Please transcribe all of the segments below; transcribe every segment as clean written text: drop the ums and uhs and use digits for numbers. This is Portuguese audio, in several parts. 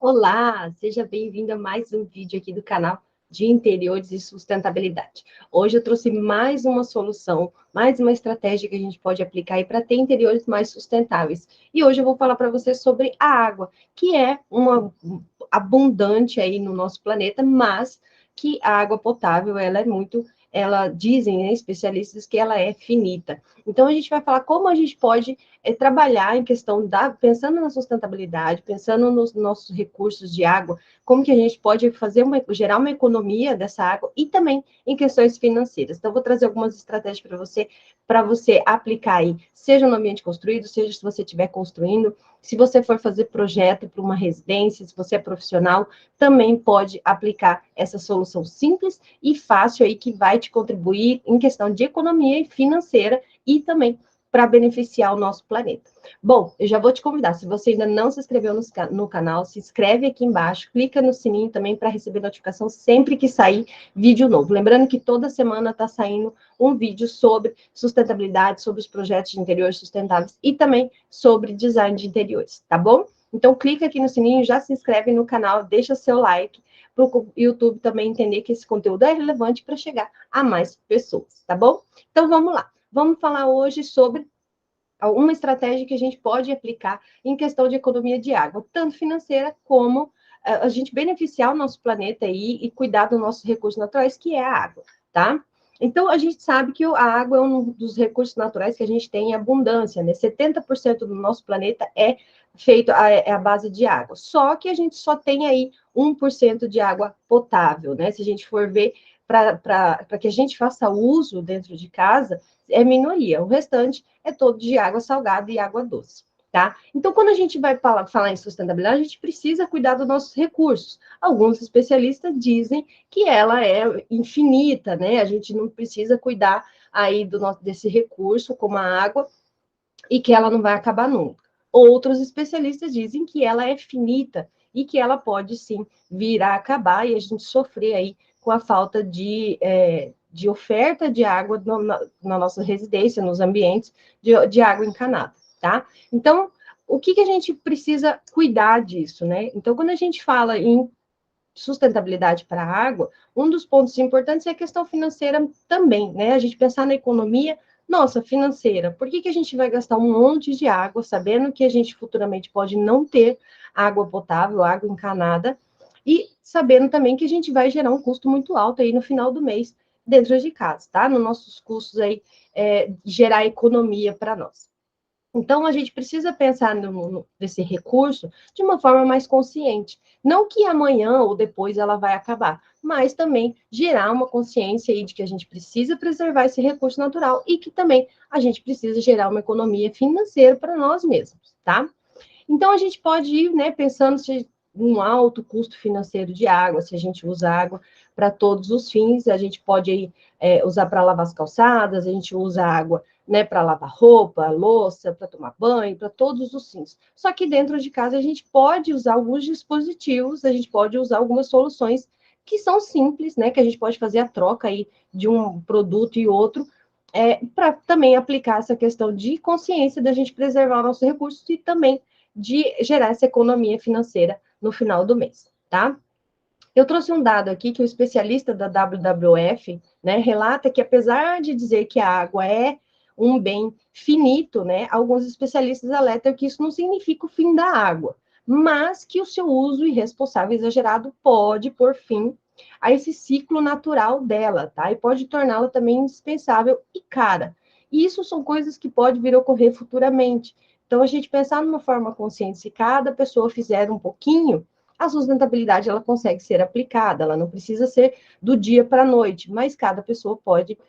Olá, seja bem-vindo a mais um vídeo aqui do canal de Interiores e Sustentabilidade. Hoje eu trouxe mais uma solução, mais uma estratégia que a gente pode aplicar aí para ter interiores mais sustentáveis. E hoje eu vou falar para você sobre a água, que é uma abundante aí no nosso planeta, mas que a água potável, dizem, né, especialistas, que ela é finita. Então a gente vai falar como a gente pode trabalhar em questão pensando na sustentabilidade, pensando nos nossos recursos de água, como que a gente pode gerar uma economia dessa água e também em questões financeiras. Então, vou trazer algumas estratégias para você aplicar aí, seja no ambiente construído, seja se você estiver construindo, se você for fazer projeto para uma residência, se você é profissional, também pode aplicar essa solução simples e fácil aí que vai te contribuir em questão de economia financeira e também para beneficiar o nosso planeta. Bom, eu já vou te convidar, se você ainda não se inscreveu no canal, se inscreve aqui embaixo, clica no sininho também para receber notificação sempre que sair vídeo novo. Lembrando que toda semana está saindo um vídeo sobre sustentabilidade, sobre os projetos de interiores sustentáveis e também sobre design de interiores, tá bom? Então, clica aqui no sininho, já se inscreve no canal, deixa seu like, para o YouTube também entender que esse conteúdo é relevante para chegar a mais pessoas, tá bom? Então, vamos lá. Vamos falar hoje sobre uma estratégia que a gente pode aplicar em questão de economia de água, tanto financeira como a gente beneficiar o nosso planeta aí e cuidar dos nossos recursos naturais, que é a água, tá? Então, a gente sabe que a água é um dos recursos naturais que a gente tem em abundância, né? 70% do nosso planeta é feito a base de água. Só que a gente só tem aí 1% de água potável, né? Se a gente for ver para que a gente faça uso dentro de casa, é minoria. O restante é todo de água salgada e água doce. Tá? Então, quando a gente vai falar em sustentabilidade, a gente precisa cuidar dos nossos recursos. Alguns especialistas dizem que ela é infinita, né? A gente não precisa cuidar aí desse recurso, como a água, e que ela não vai acabar nunca. Outros especialistas dizem que ela é finita e que ela pode sim vir a acabar e a gente sofrer aí com a falta de oferta de água na nossa residência, nos ambientes de água encanada, tá? Então, o que a gente precisa cuidar disso, né? Então, quando a gente fala em sustentabilidade para a água, um dos pontos importantes é a questão financeira também, né? A gente pensar na economia, nossa, financeira. Por que a gente vai gastar um monte de água, sabendo que a gente futuramente pode não ter água potável, água encanada, e sabendo também que a gente vai gerar um custo muito alto aí no final do mês dentro de casa, tá? Nos nossos custos aí, gerar economia para nós. Então, a gente precisa pensar nesse recurso de uma forma mais consciente. Não que amanhã ou depois ela vai acabar, mas também gerar uma consciência aí de que a gente precisa preservar esse recurso natural e que também a gente precisa gerar uma economia financeira para nós mesmos, tá? Então, a gente pode ir, né, pensando se um alto custo financeiro de água, se a gente usa água para todos os fins, a gente pode aí, usar para lavar as calçadas, a gente usa água, né, para lavar roupa, louça, para tomar banho, para todos os fins. Só que dentro de casa a gente pode usar alguns dispositivos, a gente pode usar algumas soluções que são simples, né, que a gente pode fazer a troca aí de um produto e outro, para também aplicar essa questão de consciência da gente preservar o nosso recurso e também de gerar essa economia financeira no final do mês, tá? Eu trouxe um dado aqui que o especialista da WWF, né, relata que apesar de dizer que a água é um bem finito, né, alguns especialistas alertam que isso não significa o fim da água, mas que o seu uso irresponsável e exagerado pode pôr fim a esse ciclo natural dela, tá? E pode torná-la também indispensável e cara. E isso são coisas que podem vir a ocorrer futuramente. Então, a gente pensar numa forma consciente, se cada pessoa fizer um pouquinho, a sustentabilidade ela consegue ser aplicada, ela não precisa ser do dia para a noite, mas cada pessoa pode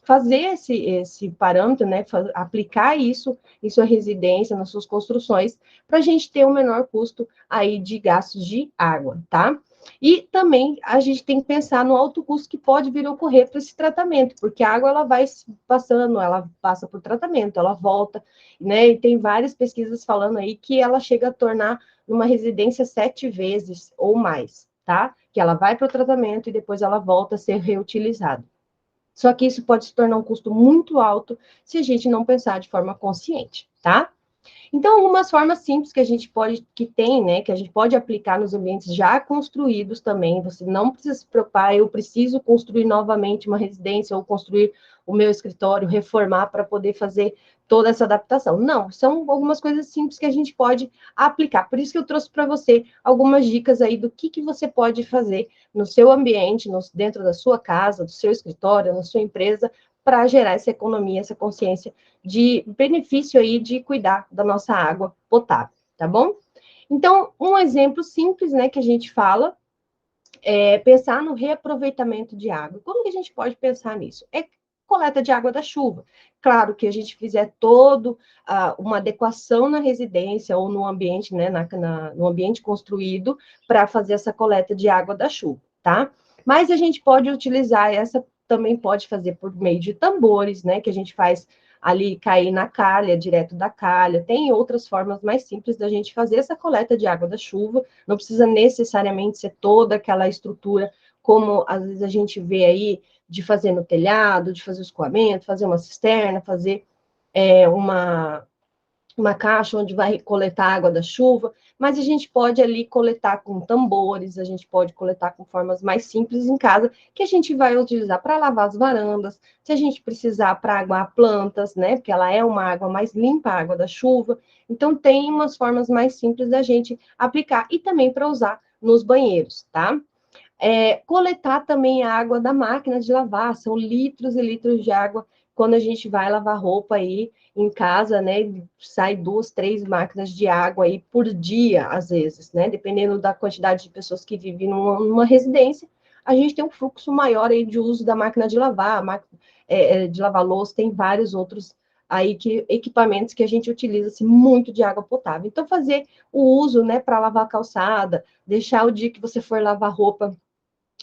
fazer esse parâmetro, né, aplicar isso em sua residência, nas suas construções, para a gente ter um menor custo aí de gastos de água, tá? E também a gente tem que pensar no alto custo que pode vir a ocorrer para esse tratamento, porque a água ela vai passando, ela passa por tratamento, ela volta, né? E tem várias pesquisas falando aí que ela chega a tornar numa residência 7 vezes ou mais, tá? Que ela vai para o tratamento e depois ela volta a ser reutilizada. Só que isso pode se tornar um custo muito alto se a gente não pensar de forma consciente, tá? Então, algumas formas simples que a gente pode, que tem, né, que a gente pode aplicar nos ambientes já construídos também, você não precisa se preocupar, eu preciso construir novamente uma residência ou construir o meu escritório, reformar para poder fazer toda essa adaptação. Não, são algumas coisas simples que a gente pode aplicar. Por isso que eu trouxe para você algumas dicas aí do que você pode fazer no seu ambiente, dentro da sua casa, do seu escritório, na sua empresa, para gerar essa economia, essa consciência de benefício aí de cuidar da nossa água potável, tá bom? Então, um exemplo simples, né, que a gente fala é pensar no reaproveitamento de água. Como que a gente pode pensar nisso? É coleta de água da chuva. Claro que a gente fizer todo uma adequação na residência ou no ambiente, né, no ambiente construído para fazer essa coleta de água da chuva, tá? Mas a gente pode utilizar essa, também pode fazer por meio de tambores, né, que a gente faz ali cair na calha, direto da calha. Tem outras formas mais simples da gente fazer essa coleta de água da chuva, não precisa necessariamente ser toda aquela estrutura, como às vezes a gente vê aí, de fazer no telhado, de fazer o escoamento, fazer uma cisterna, fazer uma caixa onde vai coletar água da chuva, mas a gente pode ali coletar com tambores, a gente pode coletar com formas mais simples em casa, que a gente vai utilizar para lavar as varandas, se a gente precisar para aguar plantas, né, porque ela é uma água mais limpa, a água da chuva, então tem umas formas mais simples da gente aplicar, e também para usar nos banheiros, tá? Coletar também a água da máquina de lavar, são litros e litros de água quando a gente vai lavar roupa aí em casa, né? Sai 2, 3 máquinas de água aí por dia, às vezes, né? Dependendo da quantidade de pessoas que vivem numa residência, a gente tem um fluxo maior aí de uso da máquina de lavar, de lavar louça, tem vários outros aí equipamentos que a gente utiliza assim, muito de água potável. Então, fazer o uso, né, para lavar a calçada, deixar o dia que você for lavar roupa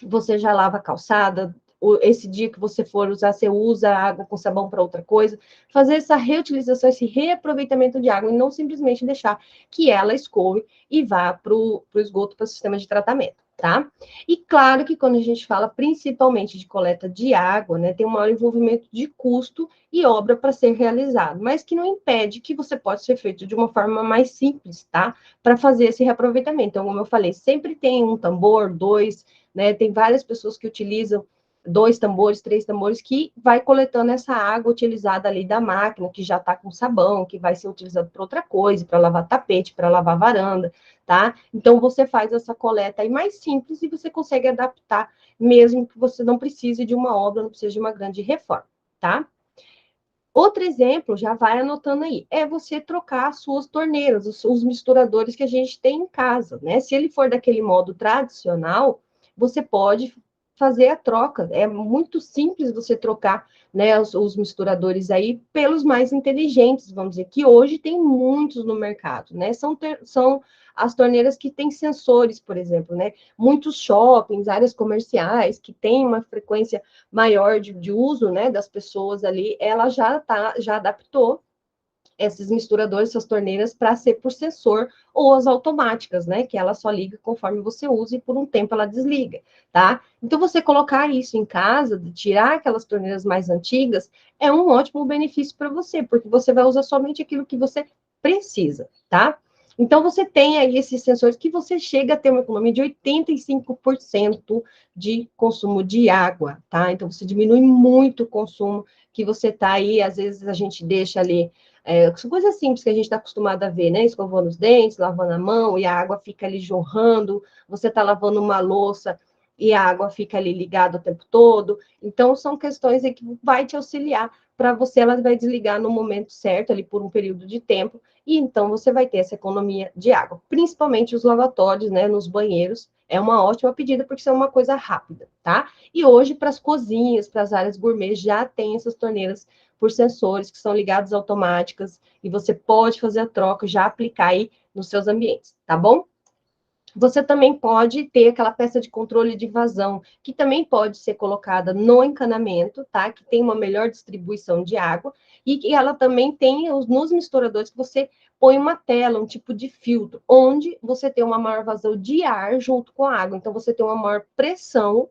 você já lava a calçada, esse dia que você for usar, você usa a água com sabão para outra coisa, fazer essa reutilização, esse reaproveitamento de água, e não simplesmente deixar que ela escoe e vá para o esgoto, para o sistema de tratamento, tá? E claro que quando a gente fala principalmente de coleta de água, né, tem um maior envolvimento de custo e obra para ser realizado, mas que não impede que você pode ser feito de uma forma mais simples, tá? Para fazer esse reaproveitamento. Então, como eu falei, sempre tem um tambor, dois, né? Tem várias pessoas que utilizam 2 tambores, 3 tambores, que vai coletando essa água utilizada ali da máquina, que já está com sabão, que vai ser utilizado para outra coisa, para lavar tapete, para lavar varanda, tá? Então, você faz essa coleta aí mais simples e você consegue adaptar, mesmo que você não precise de uma obra, não precise de uma grande reforma, tá? Outro exemplo, já vai anotando aí, é você trocar as suas torneiras, os misturadores que a gente tem em casa, né? Se ele for daquele modo tradicional, você pode fazer a troca. É muito simples você trocar, né, os misturadores aí pelos mais inteligentes, vamos dizer, que hoje tem muitos no mercado, né? São as torneiras que têm sensores, por exemplo, né? Muitos shoppings, áreas comerciais que têm uma frequência maior de uso, né, das pessoas ali, ela já adaptou esses misturadores, essas torneiras, para ser por sensor ou as automáticas, né? Que ela só liga conforme você usa e por um tempo ela desliga, tá? Então, você colocar isso em casa, tirar aquelas torneiras mais antigas, é um ótimo benefício para você, porque você vai usar somente aquilo que você precisa, tá? Então, você tem aí esses sensores que você chega a ter uma economia de 85% de consumo de água, tá? Então, você diminui muito o consumo que você tá aí, às vezes a gente deixa ali são coisas simples que a gente está acostumado a ver, né? Escovando os dentes, lavando a mão e a água fica ali jorrando. Você está lavando uma louça e a água fica ali ligada o tempo todo. Então, são questões aí que vai te auxiliar para você, ela vai desligar no momento certo, ali por um período de tempo, e então você vai ter essa economia de água, principalmente os lavatórios, né? Nos banheiros. É uma ótima pedida, porque isso é uma coisa rápida, tá? E hoje, para as cozinhas, para as áreas gourmet, já tem essas torneiras por sensores que são ligados automáticas, e você pode fazer a troca, já aplicar aí nos seus ambientes, tá bom? Você também pode ter aquela peça de controle de vazão, que também pode ser colocada no encanamento, tá? Que tem uma melhor distribuição de água, e que ela também tem nos misturadores que você põe uma tela, um tipo de filtro, onde você tem uma maior vazão de ar junto com a água. Então, você tem uma maior pressão,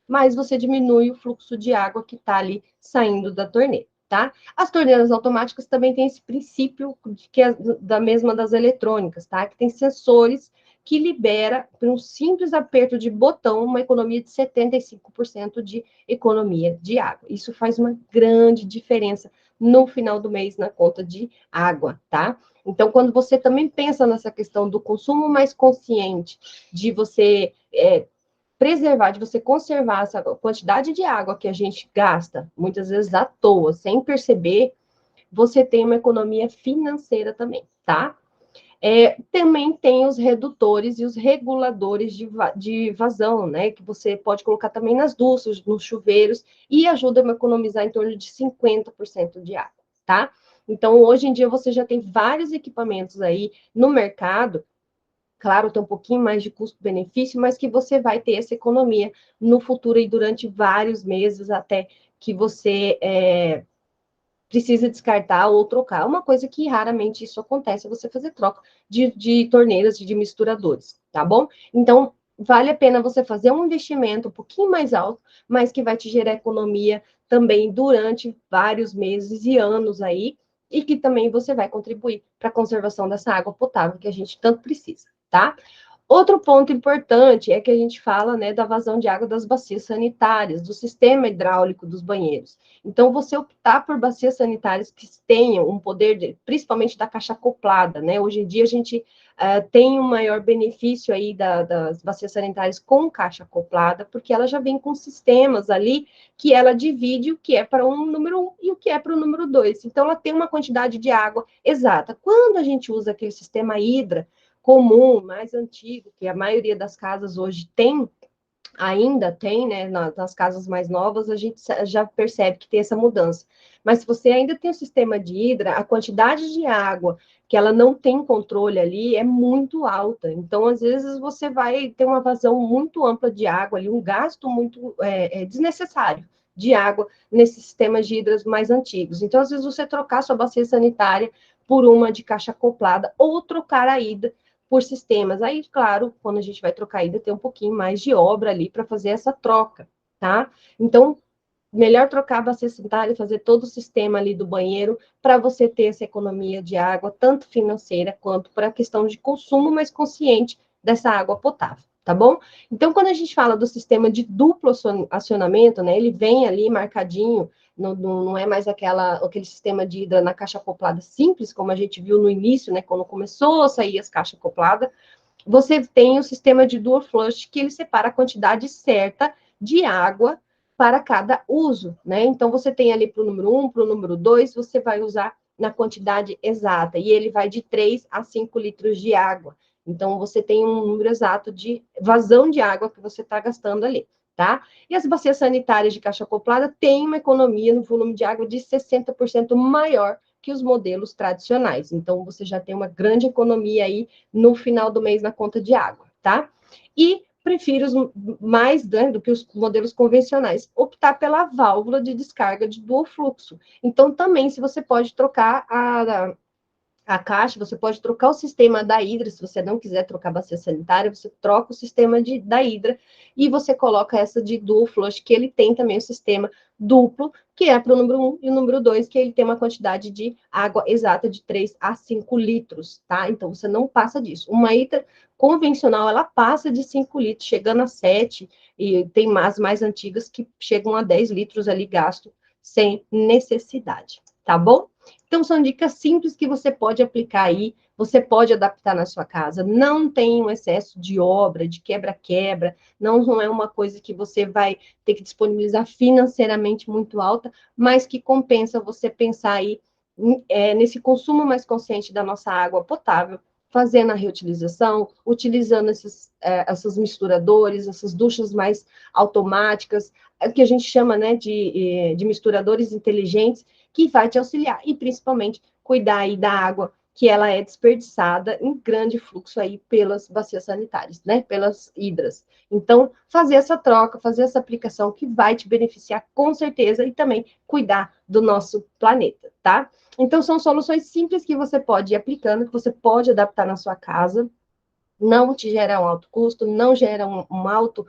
mas você diminui o fluxo de água que está ali saindo da torneira, tá? As torneiras automáticas também têm esse princípio que é da mesma das eletrônicas, tá? Que tem sensores que libera, por um simples aperto de botão, uma economia de 75% de economia de água. Isso faz uma grande diferença no final do mês na conta de água, tá? Então, quando você também pensa nessa questão do consumo mais consciente, de você preservar, de você conservar essa quantidade de água que a gente gasta, muitas vezes à toa, sem perceber, você tem uma economia financeira também, tá? Também tem os redutores e os reguladores de vazão, né? Que você pode colocar também nas duchas, nos chuveiros, e ajuda a economizar em torno de 50% de água, tá? Então, hoje em dia, você já tem vários equipamentos aí no mercado. Claro, tem um pouquinho mais de custo-benefício, mas que você vai ter essa economia no futuro e durante vários meses até que você precisa descartar ou trocar. Uma coisa que raramente isso acontece é você fazer troca de torneiras e de misturadores, tá bom? Então, vale a pena você fazer um investimento um pouquinho mais alto, mas que vai te gerar economia também durante vários meses e anos aí, e que também você vai contribuir para a conservação dessa água potável que a gente tanto precisa, tá? Outro ponto importante é que a gente fala, né, da vazão de água das bacias sanitárias, do sistema hidráulico dos banheiros. Então, você optar por bacias sanitárias que tenham um poder, principalmente da caixa acoplada, né? Hoje em dia, a gente tem um maior benefício aí das bacias sanitárias com caixa acoplada, porque ela já vem com sistemas ali que ela divide o que é para um número 1 e o que é para o número 2. Então, ela tem uma quantidade de água exata. Quando a gente usa aquele sistema Hidra comum, mais antigo, que a maioria das casas hoje tem, ainda tem, né, nas casas mais novas, a gente já percebe que tem essa mudança. Mas se você ainda tem o sistema de hidra, a quantidade de água que ela não tem controle ali é muito alta. Então, às vezes, você vai ter uma vazão muito ampla de água ali, um gasto muito desnecessário de água nesses sistemas de hidras mais antigos. Então, às vezes, você trocar sua bacia sanitária por uma de caixa acoplada ou trocar a hidra por sistemas. Aí, claro, quando a gente vai trocar ainda, tem um pouquinho mais de obra ali para fazer essa troca, tá? Então, melhor trocar a bacia sanitária e fazer todo o sistema ali do banheiro para você ter essa economia de água, tanto financeira quanto para a questão de consumo mais consciente dessa água potável, tá bom? Então, quando a gente fala do sistema de duplo acionamento, né, ele vem ali marcadinho, não é mais aquele sistema de hidra na caixa acoplada simples, como a gente viu no início, né, quando começou a sair as caixas acopladas, você tem o sistema de dual flush, que ele separa a quantidade certa de água para cada uso, né? Então, você tem ali para o número 1, para o número 2, você vai usar na quantidade exata, e ele vai de 3 a 5 litros de água. Então, você tem um número exato de vazão de água que você está gastando ali, tá? E as bacias sanitárias de caixa acoplada têm uma economia no volume de água de 60% maior que os modelos tradicionais. Então, você já tem uma grande economia aí no final do mês na conta de água, tá? E prefiro mais do que os modelos convencionais, optar pela válvula de descarga de dual fluxo. Então, também, se você pode trocar a caixa, você pode trocar o sistema da hidra, se você não quiser trocar a bacia sanitária, você troca o sistema da hidra e você coloca essa de dual flush, que ele tem também o sistema duplo, que é para o número 1 e o número 2, que ele tem uma quantidade de água exata de 3 a 5 litros, tá? Então, você não passa disso. Uma hidra convencional, ela passa de 5 litros, chegando a 7, e tem mais antigas que chegam a 10 litros ali gasto sem necessidade, tá bom? Então, são dicas simples que você pode aplicar aí, você pode adaptar na sua casa. Não tem um excesso de obra, de quebra-quebra, não é uma coisa que você vai ter que disponibilizar financeiramente muito alta, mas que compensa você pensar aí nesse consumo mais consciente da nossa água potável, fazendo a reutilização, utilizando esses misturadores, essas duchas mais automáticas, que a gente chama, né, de misturadores inteligentes, que vai te auxiliar e principalmente cuidar aí da água que ela é desperdiçada em grande fluxo aí pelas bacias sanitárias, né, pelas hidras. Então, fazer essa troca, fazer essa aplicação que vai te beneficiar com certeza e também cuidar do nosso planeta, tá? Então, são soluções simples que você pode ir aplicando, que você pode adaptar na sua casa, não te gera um alto custo, não gera um alto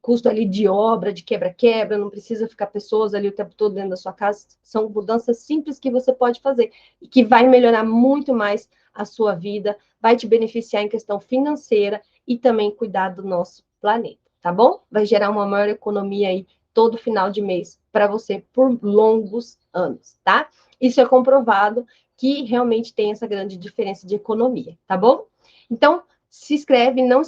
custo ali de obra, de quebra-quebra, não precisa ficar pessoas ali o tempo todo dentro da sua casa. São mudanças simples que você pode fazer e que vai melhorar muito mais a sua vida, vai te beneficiar em questão financeira e também cuidar do nosso planeta, tá bom? Vai gerar uma maior economia aí todo final de mês para você por longos anos, tá? Isso é comprovado que realmente tem essa grande diferença de economia, tá bom? Então, se inscreve, não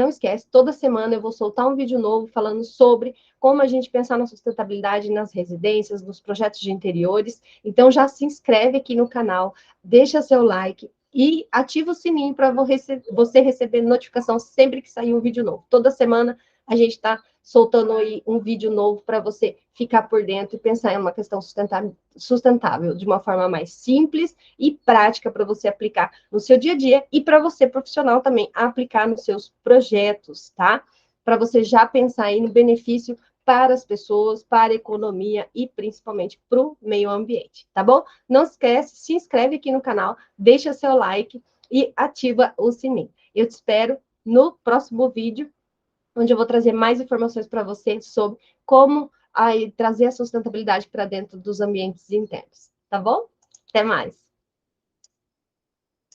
esquece, toda semana eu vou soltar um vídeo novo falando sobre como a gente pensar na sustentabilidade nas residências, nos projetos de interiores. Então, já se inscreve aqui no canal, deixa seu like e ativa o sininho para você receber notificação sempre que sair um vídeo novo. Toda semana a gente está soltando aí um vídeo novo para você ficar por dentro e pensar em uma questão sustentável de uma forma mais simples e prática para você aplicar no seu dia a dia e para você, profissional, também aplicar nos seus projetos, tá? Para você já pensar aí no benefício para as pessoas, para a economia e principalmente para o meio ambiente, tá bom? Não esquece, se inscreve aqui no canal, deixa seu like e ativa o sininho. Eu te espero no próximo vídeo, onde eu vou trazer mais informações para você sobre como trazer a sustentabilidade para dentro dos ambientes internos, tá bom? Até mais!